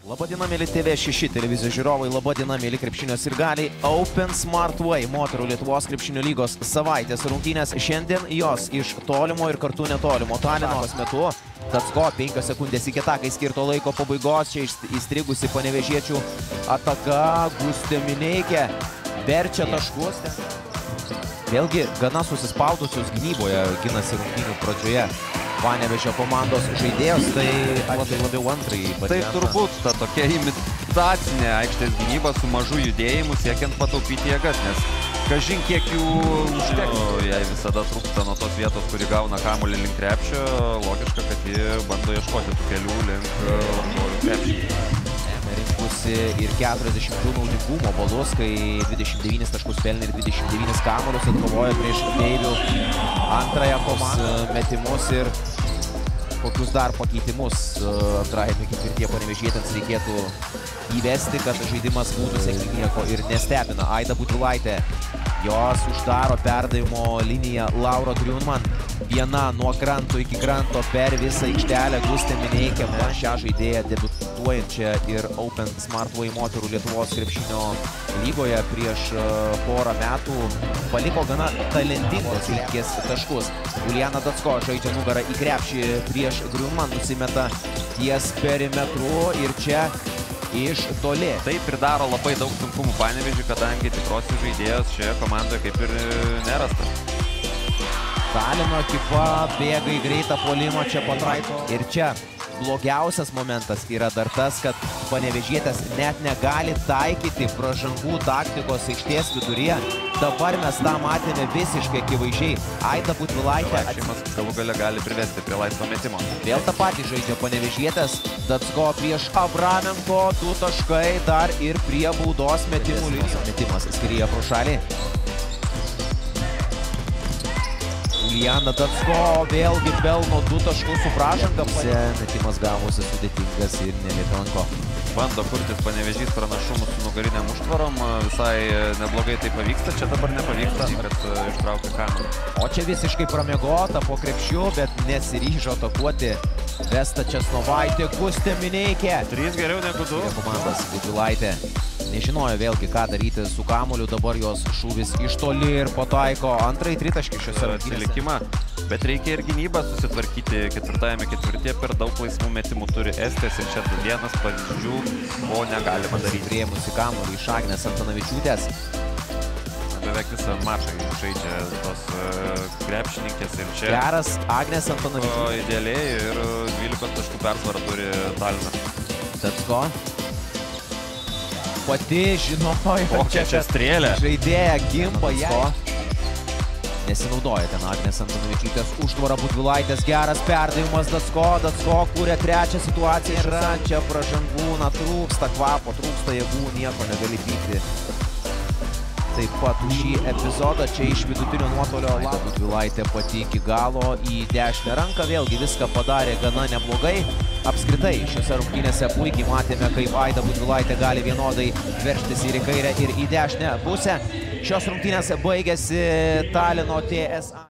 Labadiena, mėly TV6 televizijos žiūrovai, labadiena, mėly krepšinio sirgaliai. Open Smart Way moterų Lietuvos krepšinio lygos savaitės rungtynės. Šiandien jos iš tolimo ir kartu netolimo Talinos metu. Datsko 5 sekundės iki atakai skirto laiko pabaigos. Čia įstrigusi panevėžiečių ataka. Gustė Mineikė verčia taškus. Vėlgi gana susispaudusios gynyboje ginasi rungtynių pradžioje Panevėžio komandos žaidėjos, tai labiau antrąjį variantą. Tai turbūt ta tokia imitacinė aikštės gynyba su mažu judėjimu siekiant pataupyti jėgas, nes kažin kiek jų užteks. Jei visada trūksta nuo tos vietos, kuri gauna kamuolį link krepšio, logiška, kad ji bando ieškoti tų kelių link krepšio. Rinkusi ir 42 naudingumo balus, kai 29 taškus pelnė ir 29 kamuolius atkovojo prieš Deivių antrąją komandą metimus ir kokius dar pakeitimus antrajame ketvirtyje panevėžietėms reikėtų įvesti, kad žaidimas būtų sėkmingai, nieko ir nestebina. Aida Butvilaitė, jos uždaro perdavimo liniją Laura Griunman. Viena nuo kranto iki kranto per visą aikštelę. Gustė Mineikė, šią žaidėją debiutuojančią ir Open Smart Way moterų Lietuvos krepšinio lygoje prieš porą metų, paliko gana talentingos ilgės taškus. Uliana Datsko žaidžia nugarą į krepšį prieš Griunman, nusimeta ties perimetru ir čia iš toli. Tai pridaro labai daug sunkumų Panevėžiui, kadangi tikrosios žaidėjos šioje komandoje kaip ir nerasta. Talino ekipa bėga į greitą puolimą, čia patraiko. Ir čia blogiausias momentas yra dar tas, kad panevėžietės net negali taikyti pražangų taktikos aikštės viduryje. Dabar mes tą matėme visiškai akivaizdžiai. Aida Butvilaitė galų gale gali privesti prie laisvo metimo. Vėl tą patį žaidžia panevėžietės. Datsko prieš Avramenko, 2 taškai dar ir prie baudos metimų linijos. Metimas skrieja pro šalį. Uliana Datsko vėlgi pelno 2 taškus su pražanga. Metimas gavosi sudėtingas ir nelietanko. Bando kurtis Panevėžys pranašumus su nugariniam užtvarom. Visai neblogai tai pavyksta. Čia dabar nepavyksta, kad ištraukia kamerą. O čia visiškai pramiegota po krepšiu, bet nesiryžo atakuoti. Vesta Česnovaitė, Gustė Mineikė. 3 geriau negu 2. Komandas Butvilaitė nežinojo vėlgi, ką daryti su kamuoliu. Dabar jos šūvis iš toli ir pataiko antrąjį tritaškį šiose rungtynėse. Bet reikia ir gynybą susitvarkyti ketvirtajame ketvirtyje. Per daug laisvų metimų turi Estės ir čia vienas pavyzdžių, ko negalima daryti. Priėmusi kamuolį iš Agnės Antanavičiūtės. Beveik visą mačą žaidžia tos krepšininkės ir čia. Geras Agnės Antanavičiūtės. Idealiai ir 12 taškų persvarą turi Talinas. Datsko. Pati žinojo, kokia čia strėlė. Žaidėja gimba ją. Nesinaudoja ten Agnės Antanavičiūtės užtvara. Butvilaitės geras perdavimas. Datsko kūrė trečią situaciją. Yra čia pražangų, trūksta kvapo, trūksta jėgų, nieko negali pykti. Taip pat už šį epizodą čia iš vidutinio nuotolio Butvilaitė pati iki galo į dešinę ranką. Vėlgi viską padarė gana neblogai. Apskritai šiose rungtynėse puikiai matėme, kaip Aida Butvilaitė gali vienodai veržtis ir į kairę ir į dešinę pusę. Šios rungtynės baigėsi Talino TSA.